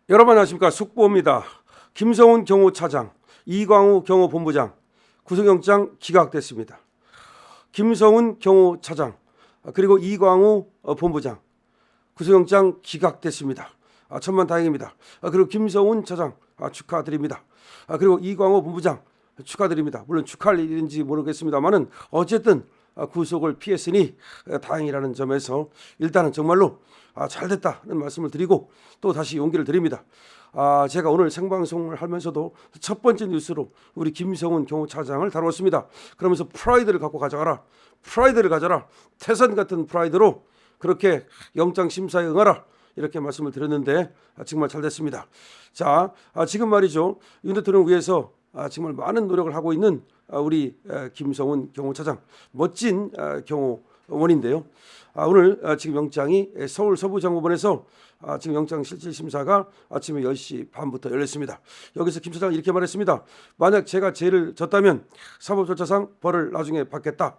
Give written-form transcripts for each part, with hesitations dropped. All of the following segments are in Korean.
여러분 안녕하십니까. 숙보입니다. 김성훈 경호차장, 이광우 경호본부장 구속영장 기각됐습니다. 김성훈 경호차장 그리고 이광우 본부장 구속영장 기각됐습니다. 천만다행입니다. 그리고 김성훈 차장 축하드립니다. 그리고 이광우 본부장 축하드립니다. 물론 축하할 일인지 모르겠습니다만은 어쨌든 구속을 피했으니 다행이라는 점에서 일단은 정말로 잘됐다는 말씀을 드리고 또 다시 용기를 드립니다. 제가 오늘 생방송을 하면서도 첫 번째 뉴스로 우리 김성훈 경호차장을 다뤘습니다. 그러면서 프라이드를 갖고 가져가라. 프라이드를 가져라. 태산 같은 프라이드로 그렇게 영장 심사에 응하라. 이렇게 말씀을 드렸는데 정말 잘 됐습니다. 자, 지금 말이죠. 윤 대통령을 위해서 정말 많은 노력을 하고 있는 우리 김성훈 경호차장, 멋진 경호원인데요. 오늘 지금 영장이 서울 서부장법원에서 지금 영장 실질심사가 아침에 10시 반부터 열렸습니다. 여기서 김 차장은 이렇게 말했습니다. 만약 제가 죄를 졌다면 사법절차상 벌을 나중에 받겠다.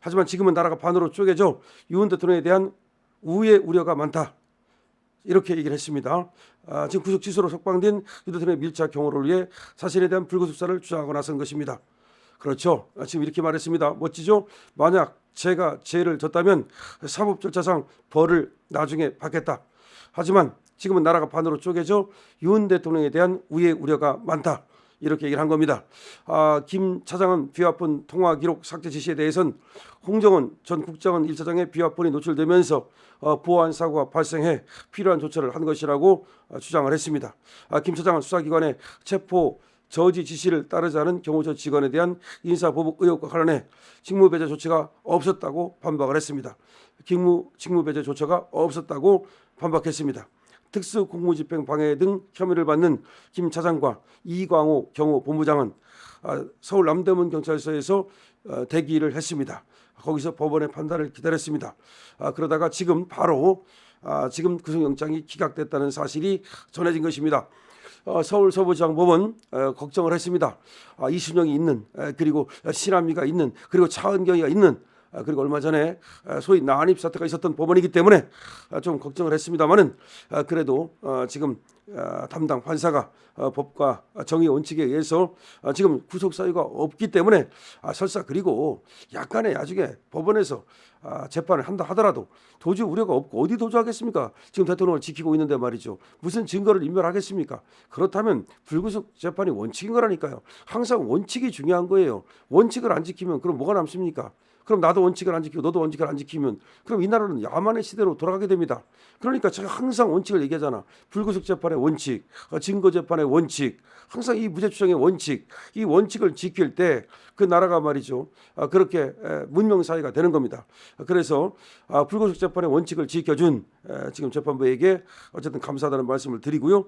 하지만 지금은 나라가 반으로 쪼개져 윤 대통령에 대한 우의 우려가 많다. 이렇게 얘기를 했습니다. 지금 구속 취소로 석방된 윤 대통령의 밀착 경호를 위해 자신에 대한 불구속 수사를 주장하고 나선 것입니다. 그렇죠. 지금 이렇게 말했습니다. 멋지죠? 만약 제가 죄를 졌다면 사법절차상 벌을 나중에 받겠다. 하지만 지금은 나라가 반으로 쪼개져 윤 대통령에 대한 우의 우려가 많다. 이렇게 얘기를 한 겁니다. 김 차장은 비화폰 통화 기록 삭제 지시에 대해서는 홍정원 전 국정원 1차장의 비화폰이 노출되면서 보안 사고가 발생해 필요한 조처를 한 것이라고 주장을 했습니다. 김 차장은 수사기관의 체포 저지 지시를 따르지 않은 경호처 직원에 대한 인사보복 의혹과 관련해 직무배제 조치가 없었다고 반박을 했습니다. 직무배제 조처가 없었다고 반박했습니다. 특수공무집행 방해 등 혐의를 받는 김 차장과 이광우 경호본부장은 서울 남대문 경찰서에서 대기를 했습니다. 거기서 법원의 판단을 기다렸습니다. 그러다가 지금 바로 지금 구속영장이 기각됐다는 사실이 전해진 것입니다. 서울 서부장법원 걱정을 했습니다. 이순영이 있는 그리고 신한미가 있는 그리고 차은경이가 있는 그리고 얼마 전에 소위 난입 사태가 있었던 법원이기 때문에 좀 걱정을 했습니다만은 그래도 지금 담당 판사가 법과 정의 원칙에 의해서 지금 구속 사유가 없기 때문에 설사 그리고 약간의 나중에 법원에서 재판을 한다 하더라도 도주 우려가 없고 어디 도주하겠습니까? 지금 대통령을 지키고 있는데 말이죠. 무슨 증거를 인멸하겠습니까? 그렇다면 불구속 재판이 원칙인 거라니까요. 항상 원칙이 중요한 거예요. 원칙을 안 지키면 그럼 뭐가 남습니까? 그럼 나도 원칙을 안 지키고 너도 원칙을 안 지키면 그럼 이 나라는 야만의 시대로 돌아가게 됩니다. 그러니까 제가 항상 원칙을 얘기하잖아. 불구속 재판의 원칙, 증거 재판의 원칙, 항상 이 무죄 추정의 원칙, 이 원칙을 지킬 때 그 나라가 말이죠. 그렇게 문명 사회가 되는 겁니다. 그래서 불구속 재판의 원칙을 지켜준 지금 재판부에게 어쨌든 감사하다는 말씀을 드리고요.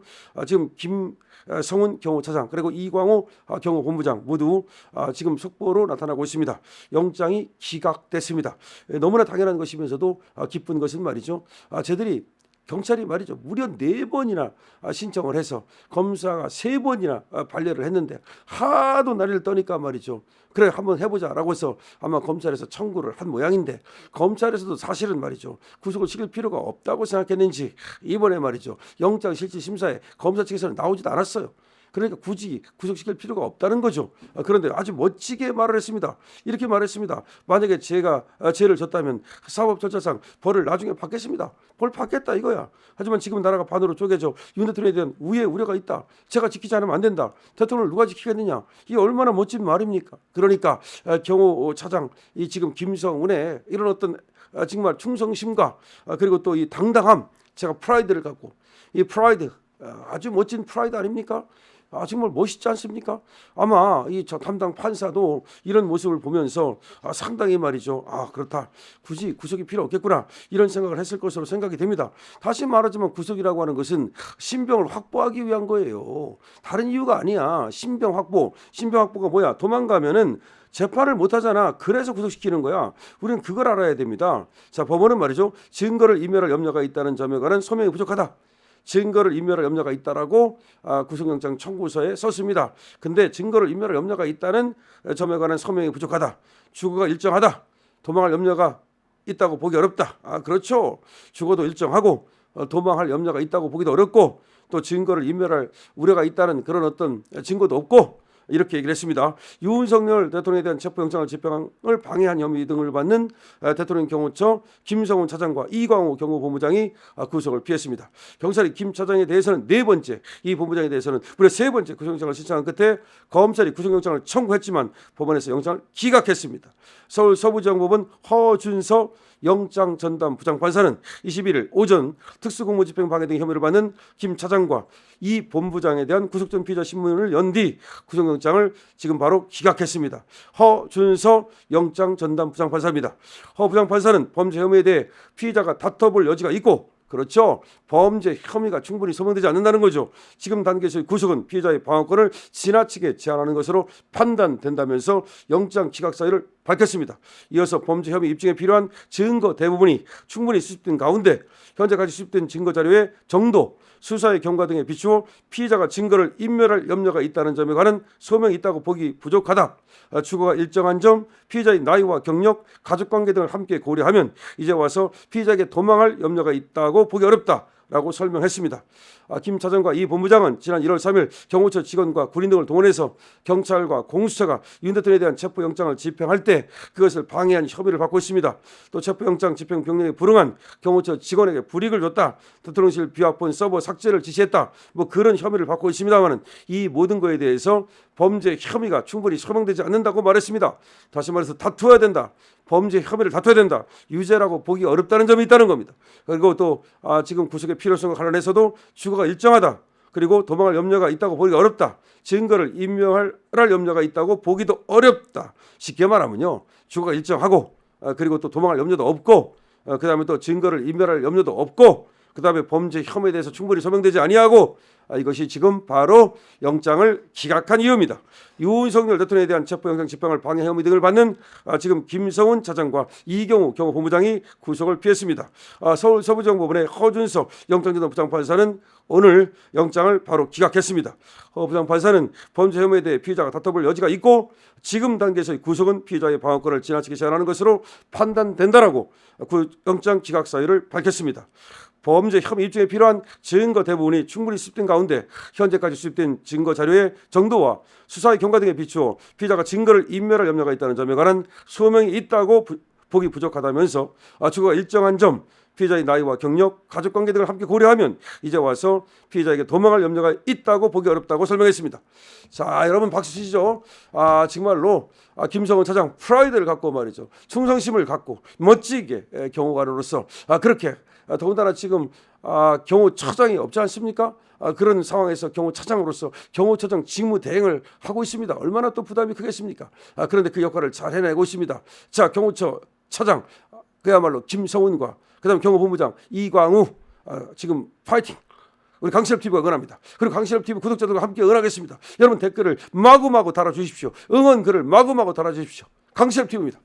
지금 김성훈 경호차장 그리고 이광우 경호본부장 모두 지금 속보로 나타나고 있습니다. 영장이 기각됐습니다. 너무나 당연한 것이면서도 기쁜 것은 말이죠. 저들이 경찰이 말이죠. 무려 4번이나 신청을 해서 검사가 3번이나 반려를 했는데 하도 난리를 떠니까 말이죠. 그래 한번 해보자라고 해서 아마 검찰에서 청구를 한 모양인데 검찰에서도 사실은 말이죠. 구속을 시킬 필요가 없다고 생각했는지 이번에 말이죠. 영장 실질 심사에 검사 측에서는 나오지도 않았어요. 그러니까 굳이 구속시킬 필요가 없다는 거죠. 그런데 아주 멋지게 말을 했습니다. 이렇게 말했습니다. 만약에 제가 죄를 졌다면 사법 절차상 벌을 나중에 받겠습니다. 벌 받겠다 이거야. 하지만 지금 나라가 반으로 쪼개져 윤 대통령에 대한 우의 우려가 있다. 제가 지키지 않으면 안 된다. 대통령을 누가 지키겠느냐. 이게 얼마나 멋진 말입니까? 그러니까 경호차장 이 지금 김성훈의 이런 어떤 정말 충성심과 그리고 또 이 당당함 제가 프라이드를 갖고 이 프라이드 아주 멋진 프라이드 아닙니까? 정말 멋있지 않습니까? 아마 이 담당 판사도 이런 모습을 보면서 상당히 말이죠. 그렇다. 굳이 구속이 필요 없겠구나. 이런 생각을 했을 것으로 생각이 됩니다. 다시 말하지만 구속이라고 하는 것은 신병을 확보하기 위한 거예요. 다른 이유가 아니야. 신병 확보가 뭐야? 도망가면은 재판을 못 하잖아. 그래서 구속시키는 거야. 우리는 그걸 알아야 됩니다. 자, 법원은 말이죠. 증거를 인멸할 염려가 있다는 점에 관한 소명이 부족하다. 증거를 인멸할 염려가 있다라고 구속영장 청구서에 썼습니다. 근데 증거를 인멸할 염려가 있다는 점에 관한 서명이 부족하다. 주거가 일정하다. 도망할 염려가 있다고 보기 어렵다. 그렇죠. 주거도 일정하고 도망할 염려가 있다고 보기도 어렵고 또 증거를 인멸할 우려가 있다는 그런 어떤 증거도 없고 이렇게 얘기를 했습니다. 윤석열 대통령에 대한 체포영장을 집행을 방해한 혐의 등을 받는 대통령 경호처 김성훈 차장과 이광우 경호본부장이 구속을 피했습니다. 경찰이 김 차장에 대해서는 4번째, 이 본부장에 대해서는 무려 3번째 구속영장을 신청한 끝에 검찰이 구속영장을 청구했지만 법원에서 영장을 기각했습니다. 서울 서부지방법원 허준서 영장 전담 부장판사는 21일 오전 특수공무집행 방해 등 혐의를 받는 김 차장과 이 본부장에 대한 구속된 피의자 신문을 연 뒤 구속영장을 지금 바로 기각했습니다. 허준서 영장 전담 부장판사입니다. 허 부장판사는 범죄 혐의에 대해 피의자가 다퉈볼 여지가 있고 그렇죠. 범죄 혐의가 충분히 소명되지 않는다는 거죠. 지금 단계에서의 구속은 피해자의 방어권을 지나치게 제한하는 것으로 판단된다면서 영장 기각 사유를 밝혔습니다. 이어서 범죄 혐의 입증에 필요한 증거 대부분이 충분히 수집된 가운데 현재까지 수집된 증거 자료의 정도, 수사의 경과 등에 비추어 피의자가 증거를 인멸할 염려가 있다는 점에 관한 소명이 있다고 보기 부족하다. 주거가 일정한 점, 피의자의 나이와 경력, 가족관계 등을 함께 고려하면 이제 와서 피의자에게 도망할 염려가 있다고 보기 어렵다라고 설명했습니다. 김 차장과 이 본부장은 지난 1월 3일 경호처 직원과 군인 등을 동원해서 경찰과 공수처가 윤 대통령에 대한 체포영장을 집행할 때 그것을 방해한 혐의를 받고 있습니다. 또 체포영장 집행 병력에 불응한 경호처 직원에게 불이익을 줬다, 대통령실 비화폰 서버 삭제를 지시했다, 뭐 그런 혐의를 받고 있습니다만은 이 모든 것에 대해서 범죄 혐의가 충분히 소명되지 않는다고 말했습니다. 다시 말해서 다투어야 된다. 범죄 혐의를 다투어야 된다. 유죄라고 보기 어렵다는 점이 있다는 겁니다. 그리고 또 지금 구속의 필요성과 관련해서도 주거가 일정하다. 그리고 도망할 염려가 있다고 보기가 어렵다. 증거를 인멸할 염려가 있다고 보기도 어렵다. 쉽게 말하면요, 주거가 일정하고 그리고 또 도망할 염려도 없고 그다음에 또 증거를 인멸할 염려도 없고 그다음에 범죄 혐의에 대해서 충분히 소명되지 아니하고 이것이 지금 바로 영장을 기각한 이유입니다. 윤석열 대통령에 대한 체포영장 집행을 방해 혐의 등을 받는 지금 김성훈 차장과 이경우 경호본부장이 구속을 피했습니다. 서울 서부지방법원의 허준석 영장전담 부장판사는 오늘 영장을 바로 기각했습니다. 허 부장판사는 범죄 혐의에 대해 피의자가 다퉈볼 여지가 있고 지금 단계에서의 구속은 피의자의 방어권을 지나치게 제한하는 것으로 판단된다라고 영장 기각 사유를 밝혔습니다. 범죄 혐의 입증에 필요한 증거 대부분이 충분히 수집된 가운데 현재까지 수집된 증거 자료의 정도와 수사의 경과 등에 비추어 피의자가 증거를 인멸할 염려가 있다는 점에 관한 소명이 있다고 보기 부족하다면서 주거가 일정한 점, 피의자의 나이와 경력, 가족관계 등을 함께 고려하면 이제 와서 피의자에게 도망할 염려가 있다고 보기 어렵다고 설명했습니다. 자, 여러분 박수 치시죠. 정말로 김성훈 차장 프라이드를 갖고 말이죠. 충성심을 갖고 멋지게 경호관으로서 그렇게 더군다나 지금 경호처장이 없지 않습니까? 그런 상황에서 경호차장으로서 경호처장 직무 대행을 하고 있습니다. 얼마나 또 부담이 크겠습니까? 그런데 그 역할을 잘 해내고 있습니다. 자, 경호처 차장 그야말로 김성훈과 그다음 경호본부장 이광우 지금 파이팅! 우리 강실업TV가 응원합니다. 그리고 강실업TV 구독자들과 함께 응원하겠습니다. 여러분 댓글을 마구마구 달아주십시오. 응원 글을 마구마구 달아주십시오. 강실업TV입니다.